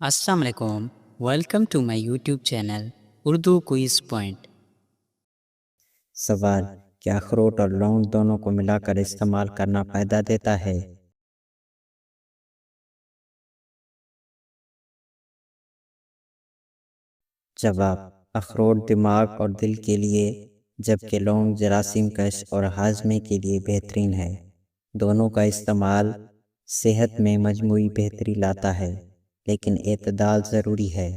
السلام علیکم، welcome to my YouTube channel Urdu quiz point. سوال: کیا اخروٹ اور لونگ دونوں کو ملا کر استعمال کرنا فائدہ دیتا ہے؟ جواب: اخروٹ دماغ اور دل کے لیے، جبکہ لونگ جراثیم کش اور ہاضمے کے لیے بہترین ہے۔ دونوں کا استعمال صحت میں مجموعی بہتری لاتا ہے، لیکن اعتدال ضروری ہے۔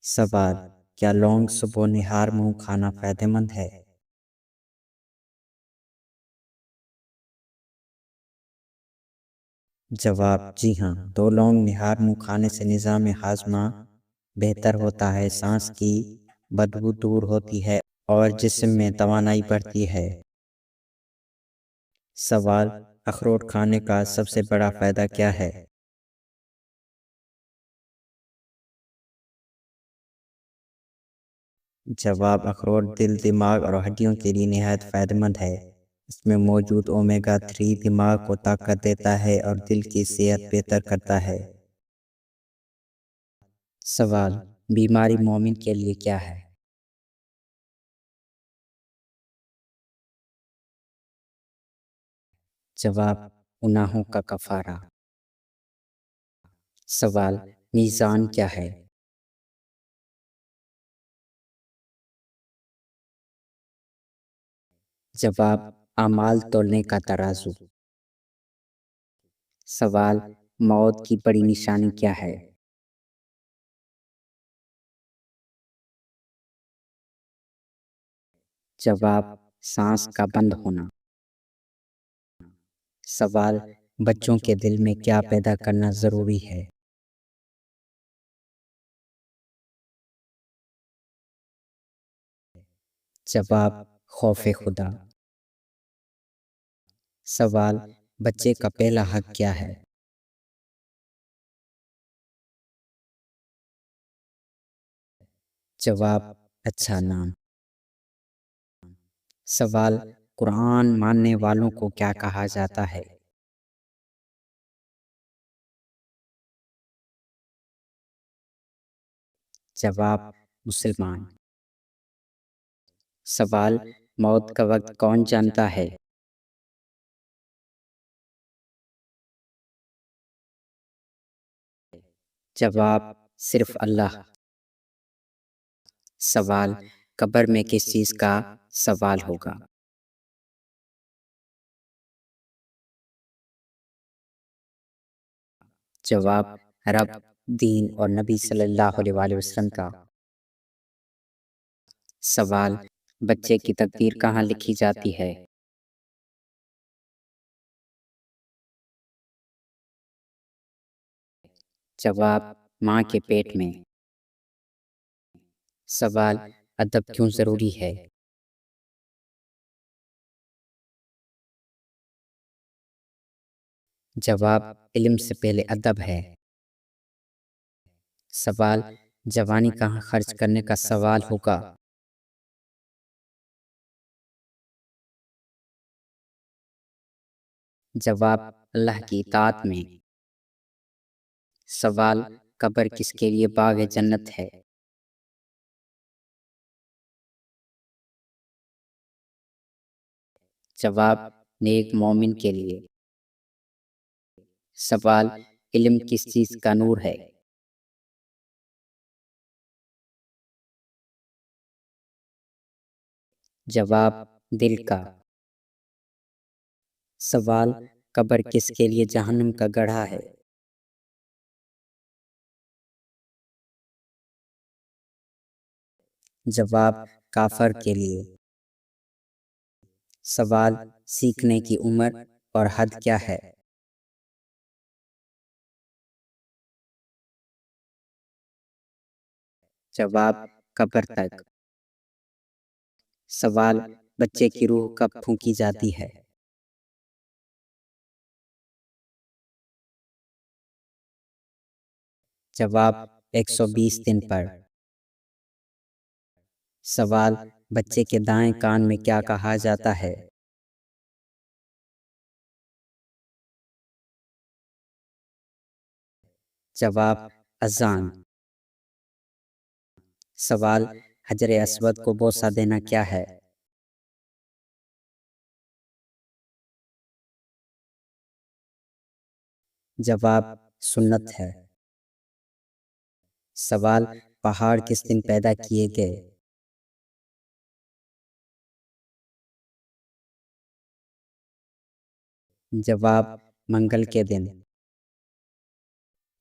سوال: کیا لونگ صبح و نہار منہ کھانا فائدہ مند ہے؟ جواب: جی ہاں، دو لونگ نہار منہ کھانے سے نظام ہاضمہ بہتر ہوتا ہے، سانس کی بدبو دور ہوتی ہے اور جسم میں توانائی بڑھتی ہے۔ سوال: اخروٹ کھانے کا سب سے بڑا فائدہ کیا ہے؟ جواب: اخروٹ دل، دماغ اور ہڈیوں کے لیے نہایت فائدہ مند ہے۔ اس میں موجود اومیگا 3 دماغ کو طاقت دیتا ہے اور دل کی صحت بہتر کرتا ہے۔ سوال: بیماری مومن کے لیے کیا ہے؟ جواب: گناہوں کا کفارہ۔ سوال: میزان کیا ہے؟ جواب: اعمال تولنے کا ترازو۔ سوال: موت کی بڑی نشانی کیا ہے؟ جواب: سانس کا بند ہونا۔ سوال: بچوں کے دل میں کیا پیدا کرنا ضروری ہے؟ جواب: خوف خدا۔ سوال: بچے کا پہلا حق کیا ہے؟ جواب: اچھا نام۔ سوال: قرآن ماننے والوں کو کیا کہا جاتا ہے؟ جواب: مسلمان۔ سوال: موت کا وقت کون جانتا ہے؟ جواب: صرف اللہ۔ سوال: قبر میں کس چیز کا سوال ہوگا؟ جواب: رب، دین اور نبی صلی اللہ علیہ وآلہ وسلم کا۔ سوال: بچے کی تقدیر کہاں لکھی جاتی ہے؟ جواب: ماں کے پیٹ میں۔ سوال: ادب کیوں ضروری ہے؟ جواب: علم سے پہلے ادب ہے۔ سوال: جوانی کہاں خرچ کرنے کا سوال ہوگا؟ جواب: اللہ کی اطاعت میں۔ سوال: قبر کس کے لیے باغ جنت ہے؟ جواب: نیک مومن کے لیے۔ سوال: علم کس چیز کا نور ہے؟ جواب: دل کا۔ سوال: قبر کس کے لیے جہنم کا گڑھا ہے؟ جواب: کافر کے لیے۔ سوال: سیکھنے کی عمر اور حد کیا ہے؟ جواب: قبر تک۔ سوال: بچے کی روح کب پھونکی جاتی ہے؟ جواب: 120 دن پر۔ سوال: بچے کے دائیں کان میں کیا کہا جاتا ہے؟ جواب اذان۔ سوال حجر اسود کو بوسہ دینا کیا ہے؟ جواب سنت ہے۔ سوال پہاڑ کس دن پیدا کیے گئے؟ جواب منگل کے دن۔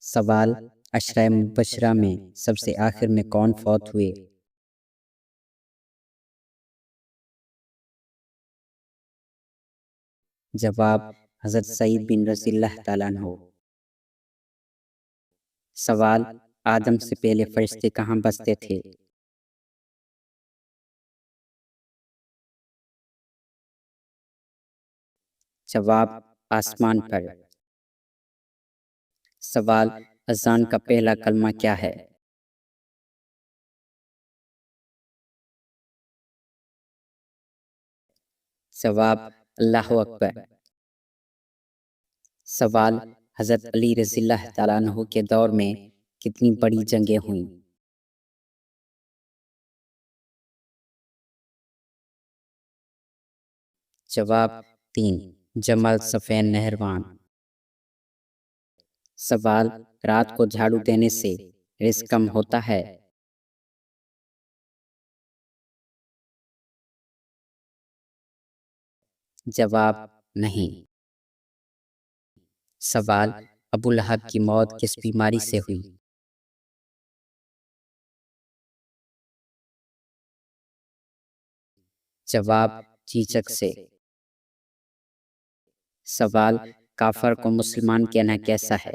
سوال عشرہ مبشرہ میں سب سے آخر میں کون فوت ہوئے؟ جواب حضرت سعید بن رضی اللہ تعالیٰ عنہ۔ سوال آدم سے پہلے فرشتے کہاں بستے تھے؟ جواب آسمان پر۔ سوال اذان کا پہلا کلمہ کیا ہے؟ جواب اللہ اکبر۔ سوال حضرت علی رضی اللہ تعالیٰ عنہ کے دور میں کتنی بڑی جنگیں ہوئیں؟ جواب 3 جمل، صفین، نہروان۔ سوال رات کو جھاڑو دینے سے رزق کم ہوتا ہے؟ جواب نہیں۔ سوال ابو لہب کی موت کس بیماری سے ہوئی؟ جواب چیچک سے۔ سوال کافر کو مسلمان کہنا کیسا ہے؟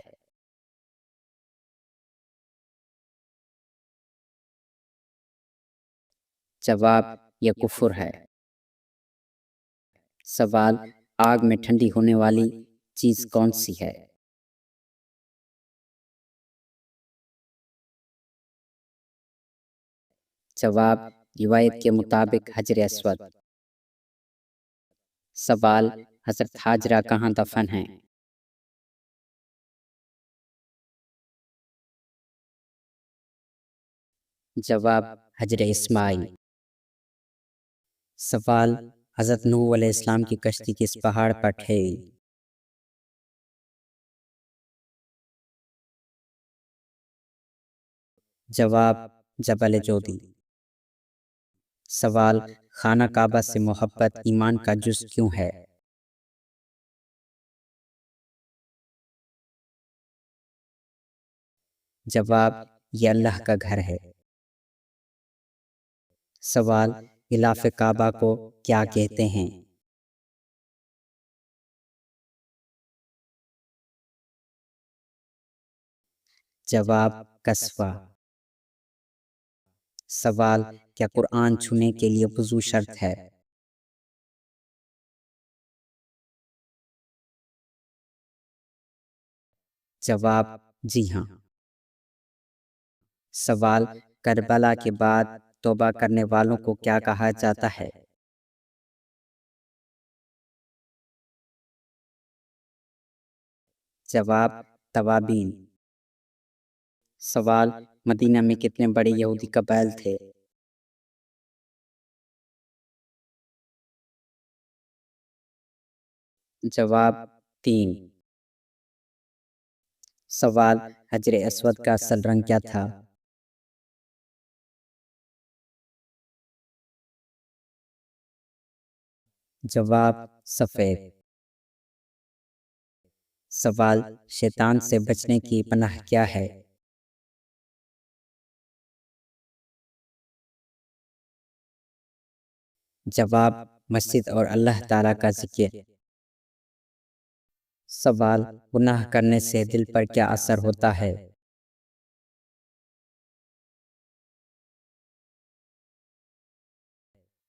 جواب یہ کفر ہے۔ سوال آگ میں ٹھنڈی ہونے والی چیز کون سی ہے؟ جواب روایت کے مطابق حجر اسود۔ سوال حضرت حاجرہ کہاں دفن ہیں؟ جواب حجر اسماعیل۔ سوال حضرت نوح علیہ السلام کی کشتی کس پہاڑ پر ٹھہری؟ جواب جبل جودی۔ سوال خانہ کعبہ سے محبت ایمان کا جز کیوں ہے؟ جواب یہ اللہ کا گھر ہے۔ سوال غلاف کعبہ کو کیا کہتے ہیں؟ جواب کسوہ۔ سوال کیا قرآن چھونے کے لیے وضو شرط ہے؟ جواب جی ہاں۔ سوال کربلا کے بعد توبہ کرنے والوں کو کیا کہا جاتا ہے؟ جواب توابین۔ سوال مدینہ میں کتنے بڑے یہودی قبائل تھے؟ جواب 3۔ سوال حجر اسود کا اصل رنگ کیا تھا؟ جواب سفید۔ سوال شیطان سے بچنے کی پناہ کیا ہے؟ جواب مسجد اور اللہ تعالیٰ کا ذکر۔ سوال گناہ کرنے سے دل پر کیا اثر ہوتا ہے؟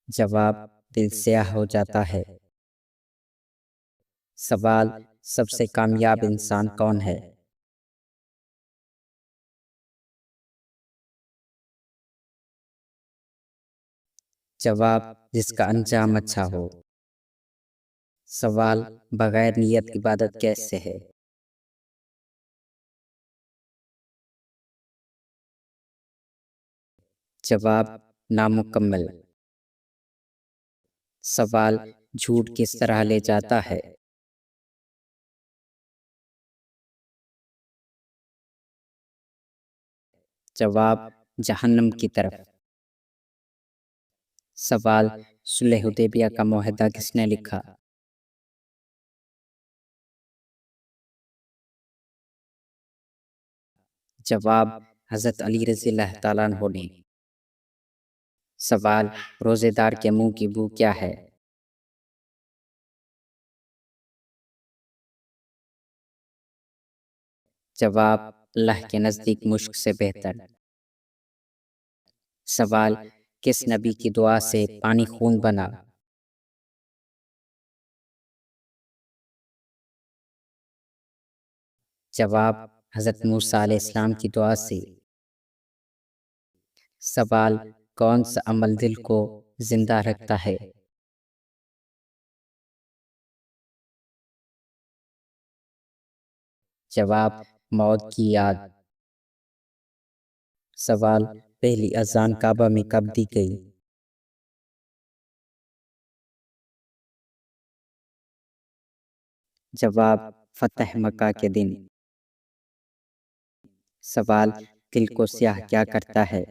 جواب دل سیاہ ہو جاتا ہے۔ سوال سب سے کامیاب انسان کون ہے؟ جواب جس کا انجام اچھا ہو۔ سوال بغیر نیت عبادت کیسے ہے؟ جواب نامکمل۔ سوال جھوٹ کس طرح لے جاتا ہے؟ جواب جہنم کی طرف۔ سوال صلح حدیبیہ کا معاہدہ کس نے لکھا؟ جواب حضرت علی رضی اللہ تعالیٰ عنہ نے۔ سوال روزے دار کے منہ کی بو کیا ہے؟ جواب اللہ کے نزدیک مشک سے بہتر۔ سوال کس نبی کی دعا سے پانی خون بنا؟ جواب حضرت موسیٰ علیہ السلام کی دعا سے۔ سوال کون سا عمل دل کو زندہ رکھتا ہے؟ جواب موت کی یاد۔ سوال پہلی اذان کعبہ میں کب دی گئی؟ جواب فتح مکہ کے دن۔ سوال دل کو سیاہ کیا کرتا ہے؟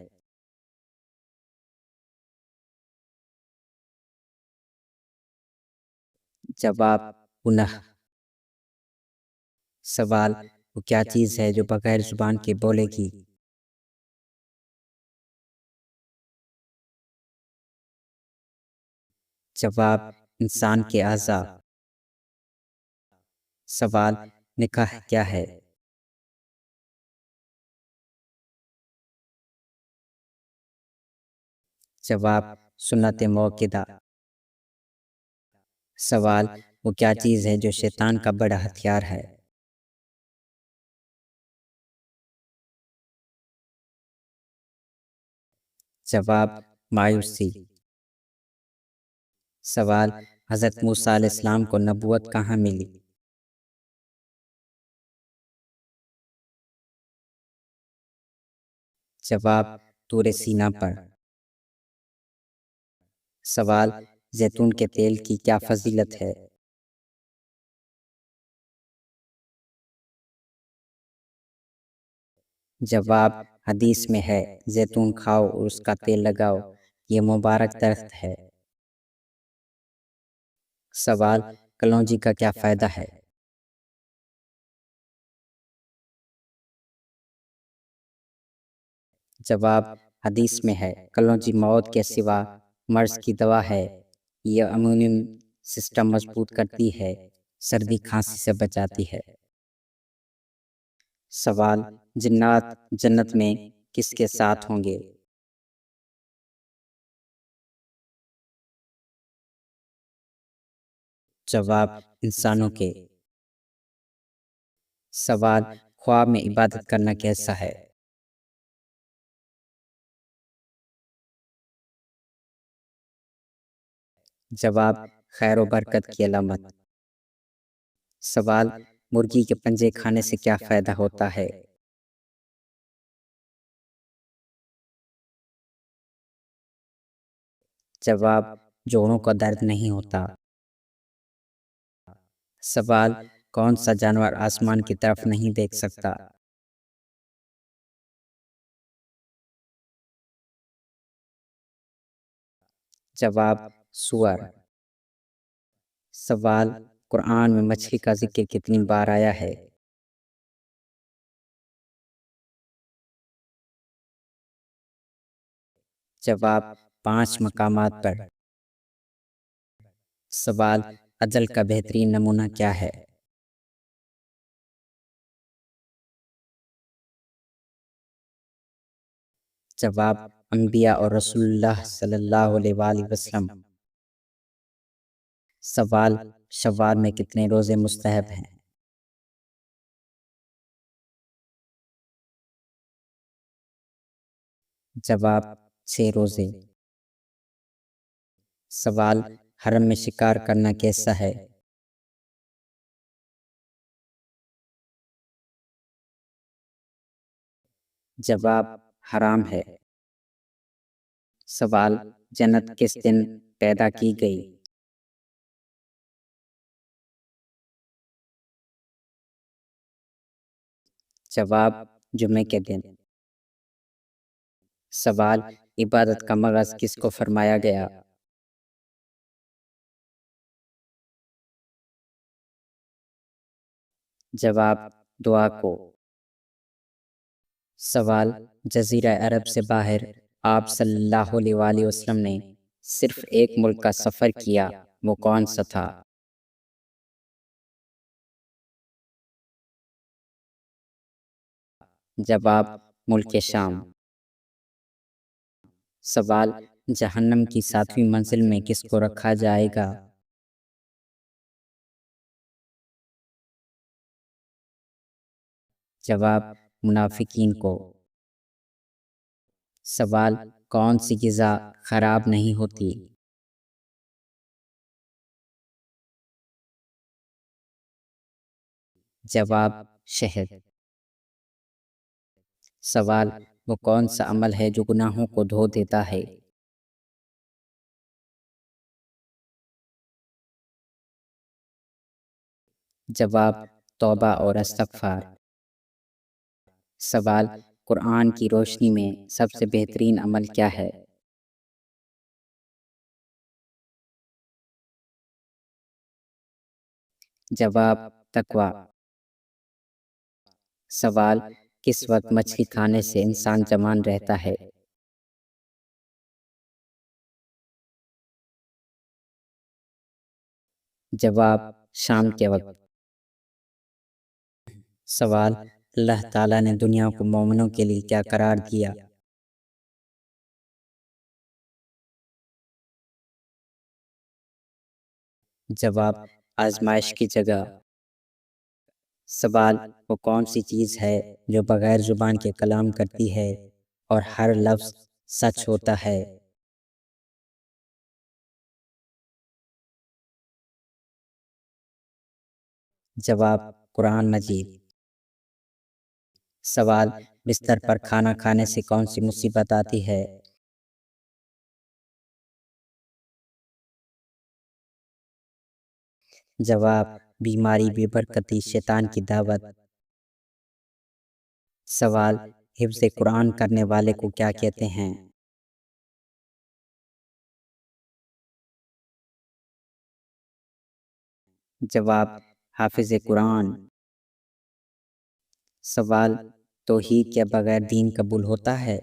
جواب گناہ۔ سوال وہ کیا چیز ہے جو بغیر زبان کے بولے گی؟ جواب انسان کے اعضاء۔ سوال نکاح کیا ہے؟ جواب سنت موقدہ۔ سوال وہ کیا چیز ہے جو شیطان کا بڑا ہتھیار ہے؟ جواب مایوسی۔ سوال حضرت موسیٰ علیہ السلام کو نبوت کہاں ملی؟ جواب طور سینا پر۔ سوال زیتون کے تیل کی کیا فضیلت ہے؟ جواب حدیث میں ہے زیتون کھاؤ اور اس کا تیل لگاؤ، یہ مبارک درخت ہے۔ سوال کلونجی کا کیا فائدہ ہے؟ جواب حدیث میں ہے کلونجی موت کے سوا مرض کی دوا ہے، یہ امیون سسٹم مضبوط کرتی ہے، سردی کھانسی سے بچاتی ہے۔ سوال جنات جنت میں کس کے ساتھ ہوں گے؟ جواب انسانوں کے۔ سوال خواب میں عبادت کرنا کیسا ہے؟ جواب خیر و برکت کی علامت۔ سوال مرغی کے پنجے کھانے سے کیا فائدہ ہوتا ہے؟ جواب جوڑوں کا درد نہیں ہوتا۔ سوال کون سا جانور آسمان کی طرف نہیں دیکھ سکتا؟ جواب سور۔ سوال قرآن میں مچھلی کا ذکر کتنی بار آیا ہے؟ جواب 5 مقامات پر۔ سوال اجل کا بہترین نمونہ کیا ہے؟ جواب انبیاء اور رسول اللہ صلی اللہ علیہ وآلہ وسلم۔ سوال شوال میں کتنے روزے مستحب ہیں؟ جواب 6 روزے۔ سوال حرم میں شکار کرنا کیسا ہے؟ جواب حرام ہے۔ سوال، جنت کس دن پیدا کی گئی؟ جواب، جمعے کے دن۔ سوال، عبادت کا مغز کس کو فرمایا گیا؟ جواب، دعا کو۔ سوال، جزیرہ عرب سے باہر آپ صلی اللہ علیہ وآلہ وسلم نے صرف ایک ملک کا سفر کیا، وہ کون سا تھا؟ جواب، ملک شام۔ سوال، جہنم کی 7ویں منزل میں کس کو رکھا جائے گا؟ جواب، منافقین کو۔ سوال، کون سی غذا خراب نہیں ہوتی؟ جواب، شہد۔ سوال، وہ کون سا عمل ہے جو گناہوں کو دھو دیتا ہے؟ جواب، توبہ اور استغفار۔ سوال، قرآن کی روشنی میں سب سے بہترین عمل کیا ہے؟ جواب، تقوی۔ سوال، کس وقت مچھلی کھانے سے انسان جوان رہتا ہے؟ جواب، شام کے وقت۔ سوال، اللہ تعالیٰ نے دنیا کو مومنوں کے لیے کیا قرار دیا؟ جواب، آزمائش کی جگہ۔ سوال، وہ کون سی چیز ہے جو بغیر زبان کے کلام کرتی ہے اور ہر لفظ سچ ہوتا ہے؟ جواب، قرآن مجید۔ سوال، بستر پر کھانا کھانے سے کون سی مصیبت آتی ہے؟ جواب، بیماری، بے برکتی، شیطان کی دعوت۔ سوال، حفظ قرآن کرنے والے کو کیا کہتے ہیں؟ جواب، حافظ قرآن۔ سوال، توحید کے بغیر دین قبول ہوتا ہے؟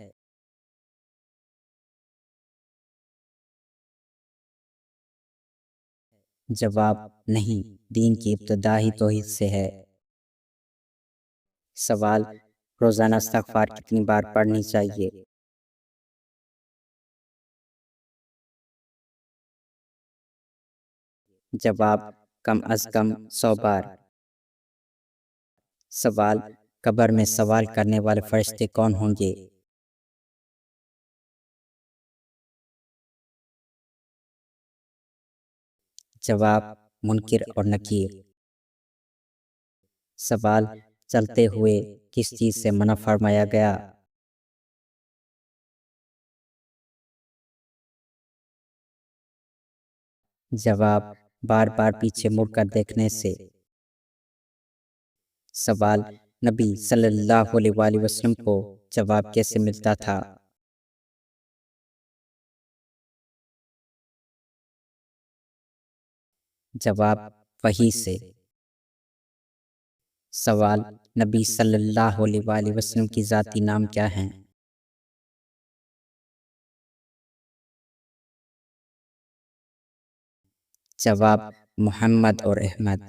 جواب، نہیں، دین کی ابتدا ہی توحید سے ہے۔ سوال، روزانہ استغفار کتنی بار پڑھنی چاہیے؟ جواب، کم از کم 100 بار۔ سوال، قبر میں سوال کرنے والے فرشتے کون ہوں گے؟ جواب، منکر اور نکیر۔ سوال، چلتے ہوئے کس چیز سے منع فرمایا گیا؟ جواب، بار بار پیچھے مڑ کر دیکھنے سے۔ سوال، نبی صلی اللہ علیہ وآلہ وسلم کو جواب کیسے ملتا تھا؟ جواب، وحی سے۔ سوال، نبی صلی اللہ علیہ وآلہ وسلم کی ذاتی نام کیا ہیں؟ جواب، محمد اور احمد۔